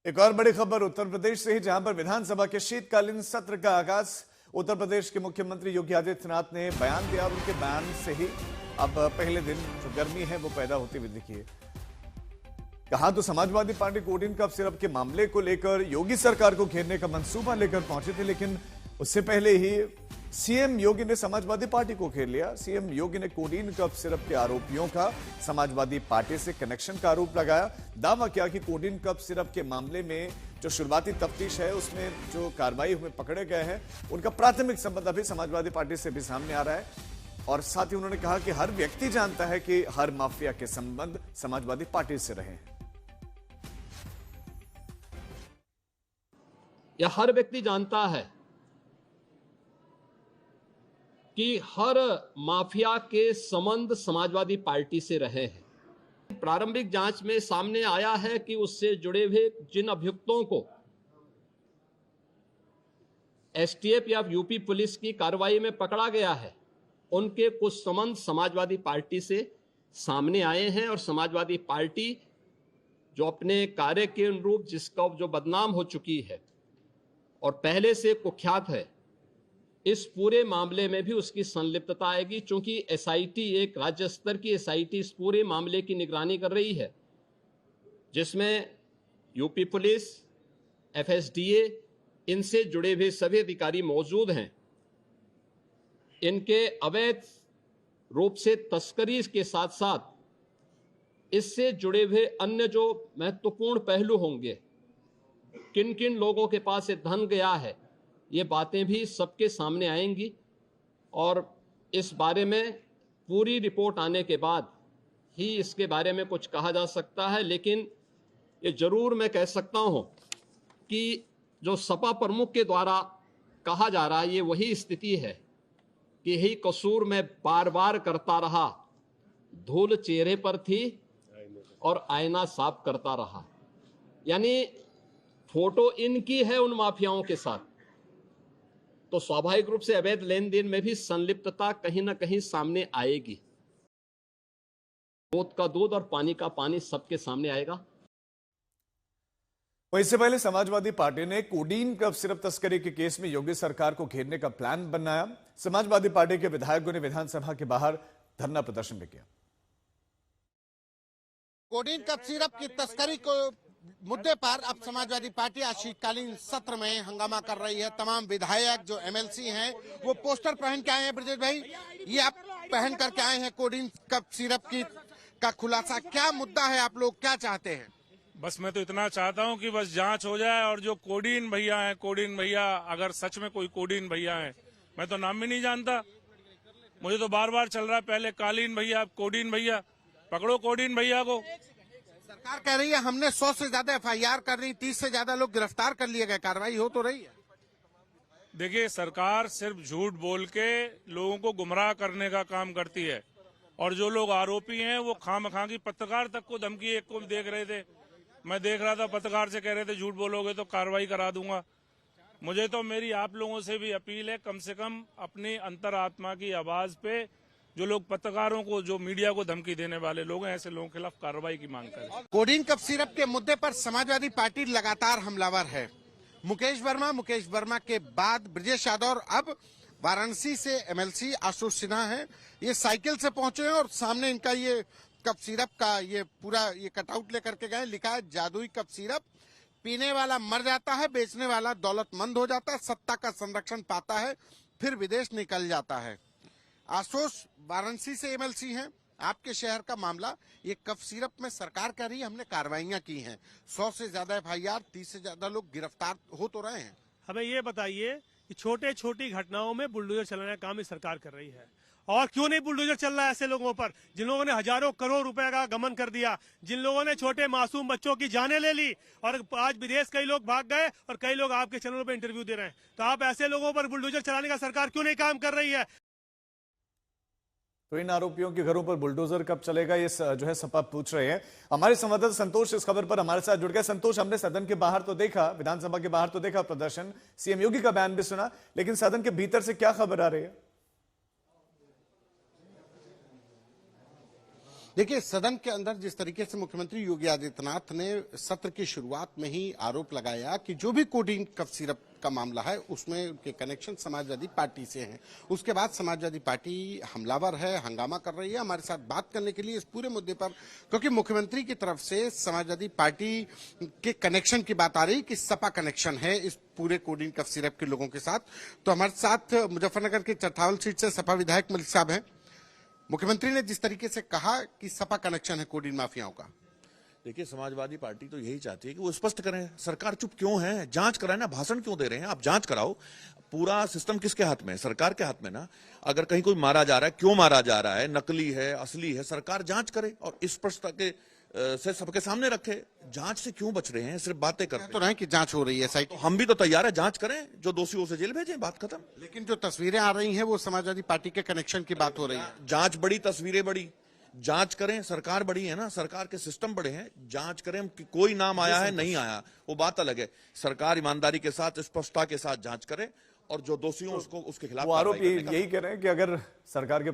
एक और बड़ी खबर उत्तर प्रदेश से ही, जहां पर विधानसभा के शीतकालीन सत्र का आगाज उत्तर प्रदेश के मुख्यमंत्री योगी आदित्यनाथ ने बयान दिया और उनके बयान से ही अब पहले दिन जो गर्मी है वो पैदा होती हुई दिखी है। कहा तो Samajwadi Party codeine cough syrup के मामले को लेकर योगी सरकार को घेरने का मंसूबा लेकर पहुंचे थे, लेकिन उससे पहले ही सीएम योगी ने समाजवादी पार्टी को घेर लिया। सीएम योगी ने कोडीन कफ सिरप के आरोपियों का समाजवादी पार्टी से कनेक्शन का आरोप लगाया। दावा किया कि कोडीन कफ सिरप के मामले में जो शुरुआती तफ्तीश है उसमें जो कार्रवाई हुए पकड़े गए हैं उनका प्राथमिक संबंध अभी समाजवादी पार्टी से भी सामने आ रहा है। और साथ ही उन्होंने कहा कि हर व्यक्ति जानता है कि हर माफिया के संबंध समाजवादी पार्टी से रहे हैं। यह हर व्यक्ति जानता है कि हर माफिया के संबंध समाजवादी पार्टी से रहे हैं। प्रारंभिक जांच में सामने आया है कि उससे जुड़े हुए जिन अभियुक्तों को एसटीएफ या यूपी पुलिस की कार्रवाई में पकड़ा गया है, उनके कुछ संबंध समाजवादी पार्टी से सामने आए हैं और समाजवादी पार्टी जो अपने कार्य के अनुरूप जिसका जो बदनाम हो चुकी है और पहले से कुख्यात है, इस पूरे मामले में भी उसकी संलिप्तता आएगी। चूंकि एसआईटी, एक राज्य स्तर की एसआईटी इस पूरे मामले की निगरानी कर रही है, जिसमें यूपी पुलिस, एफएसडीए, इनसे जुड़े हुए सभी अधिकारी मौजूद हैं। इनके अवैध रूप से तस्करी के साथ साथ इससे जुड़े हुए अन्य जो महत्वपूर्ण पहलू होंगे, किन किन लोगों के पास ये धन गया है, ये बातें भी सबके सामने आएंगी और इस बारे में पूरी रिपोर्ट आने के बाद ही इसके बारे में कुछ कहा जा सकता है। लेकिन ये जरूर मैं कह सकता हूं कि जो सपा प्रमुख के द्वारा कहा जा रहा है, ये वही स्थिति है कि यही कसूर मैं बार बार करता रहा, धूल चेहरे पर थी और आईना साफ करता रहा। यानी फोटो इनकी है उन माफियाओं के साथ, तो स्वाभाविक रूप से अवैध लेन देन में भी संलिप्तता कहीं ना कहीं सामने आएगी। दूध का दूध और पानी का पानी सबके सामने आएगा। इससे पहले समाजवादी पार्टी ने कोडीन कफ सिरप तस्करी के केस में योगी सरकार को घेरने का प्लान बनाया। समाजवादी पार्टी के विधायकों ने विधानसभा के बाहर धरना प्रदर्शन भी किया। कोडीन कफ सिरप की तस्करी को मुद्दे पर अब समाजवादी पार्टी आज शीतकालीन सत्र में हंगामा कर रही है। तमाम विधायक जो एमएलसी हैं वो पोस्टर पहन के आए हैं। ब्रजेश भाई, ये आप पहन करके आए हैं कोडीन कफ सिरप का खुलासा, क्या मुद्दा है, आप लोग क्या चाहते हैं? बस मैं तो इतना चाहता हूं कि बस जांच हो जाए और जो कोडीन भैया हैं, कोडीन भैया, अगर सच में कोई कोडीन भैया है, मैं तो नाम भी नहीं जानता, मुझे तो बार बार चल रहा है, पहले कालीन भैया, कोडीन भैया, पकड़ो कोडीन भैया को। सरकार कह रही है हमने 100 से ज्यादा एफआईआर कर रही, 30 से ज्यादा लोग गिरफ्तार कर लिए गए, कार्रवाई हो तो रही है। देखिए, सरकार सिर्फ झूठ बोल के लोगों को गुमराह करने का काम करती है और जो लोग आरोपी हैं वो खामखा की पत्रकार तक को धमकी, एक को देख रहे थे, मैं देख रहा था, पत्रकार से कह रहे थे झूठ बोलोगे तो कार्रवाई करा दूंगा। मुझे तो मेरी आप लोगों से भी अपील है, कम से कम अपनी अंतरात्मा की आवाज पे जो लोग पत्रकारों को, जो मीडिया को धमकी देने वाले लोग हैं, ऐसे लोगों के खिलाफ कार्रवाई की मांग करें। कोडीन कफ सिरप के मुद्दे पर समाजवादी पार्टी लगातार हमलावर है। मुकेश वर्मा के बाद ब्रजेश यादव और अब वाराणसी से एमएलसी आशुतोष सिन्हा हैं। ये साइकिल से पहुंचे हैं और सामने इनका ये कफ सिरप का ये पूरा ये कटआउट लेकर के गए। लिखा है जादुई कफ सिरप, पीने वाला मर जाता है, बेचने वाला दौलतमंद हो जाता है, सत्ता का संरक्षण पाता है, फिर विदेश निकल जाता है। आशुतोष वाराणसी से एमएलसी हैं। आपके शहर का मामला, ये कफ सिरप में सरकार कह रही है हमने कार्रवाइयां की हैं, 100 से ज्यादा एफआईआर, 30 से ज्यादा लोग गिरफ्तार हो तो रहे हैं। हमें ये बताइए कि छोटे छोटी घटनाओं में बुलडोजर चलाने का काम इस सरकार कर रही है, और क्यों नहीं बुलडोजर चल रहा है ऐसे लोगों पर जिन लोगों ने हजारों करोड़ रुपए का गमन कर दिया, जिन लोगों ने छोटे मासूम बच्चों की जानें ले ली और आज विदेश कई लोग भाग गए और कई लोग आपके चैनलों पर इंटरव्यू दे रहे हैं। तो आप ऐसे लोगों पर बुलडोजर चलाने का सरकार क्यों नहीं काम कर रही है? तो इन आरोपियों के घरों पर बुलडोजर कब चलेगा, ये जो है सपा पूछ रहे हैं। हमारे संवाददाता संतोष इस खबर पर हमारे साथ जुड़ गए। संतोष, हमने सदन के बाहर तो देखा, विधानसभा के बाहर तो देखा प्रदर्शन, सीएम योगी का बयान भी सुना, लेकिन सदन के भीतर से क्या खबर आ रही है? देखिए, सदन के अंदर जिस तरीके से मुख्यमंत्री योगी आदित्यनाथ ने सत्र की शुरुआत में ही आरोप लगाया कि जो भी कोडीन कफ सिरप का मामला है उसमें उनके कनेक्शन समाजवादी पार्टी से हैं, उसके बाद समाजवादी पार्टी हमलावर है, हंगामा कर रही है हमारे साथ बात करने के लिए इस पूरे मुद्दे पर, क्योंकि मुख्यमंत्री की तरफ से समाजवादी पार्टी के कनेक्शन की बात आ रही कि सपा कनेक्शन है इस पूरे कोडीन कफ सिरप के लोगों के साथ। तो हमारे साथ मुजफ्फरनगर के चरथावल सीट से सपा विधायक मलिक साहब हैं। मुख्यमंत्री ने जिस तरीके से कहा कि सपा कनेक्शन है कोडीन माफियाओं का, देखिए समाजवादी पार्टी तो यही चाहती है कि वो स्पष्ट करें, सरकार चुप क्यों है, जांच कराए ना, भाषण क्यों दे रहे हैं, आप जांच कराओ। पूरा सिस्टम किसके हाथ में है? सरकार के हाथ में ना। अगर कहीं कोई मारा जा रहा है, क्यों मारा जा रहा है, नकली है असली है, सरकार जांच करे और स्पष्टता के से सबके सामने रखे। जांच से क्यों बच रहे हैं, सिर्फ बातें करते हैं। तो रहे कि जांच हो रही है साइट, तो हम भी तो तैयार है, जांच करें, जो दोषी उसे जेल भेजें, बात खत्म। लेकिन जो तस्वीरें आ रही हैं वो समाजवादी पार्टी के कनेक्शन की बात हो रही है। जांच बड़ी, तस्वीरें बड़ी, जांच करें, सरकार बड़ी है ना, सरकार के सिस्टम बड़े हैं, जांच करें कि कोई नाम आया है नहीं आया, वो बात अलग है। सरकार ईमानदारी के साथ, स्पष्टता के साथ जांच करे और जो दोषी हो उसको उसके खिलाफ वो आरोप कार्रवाई करने का यही कह रहे हैं कि अगर सरकार के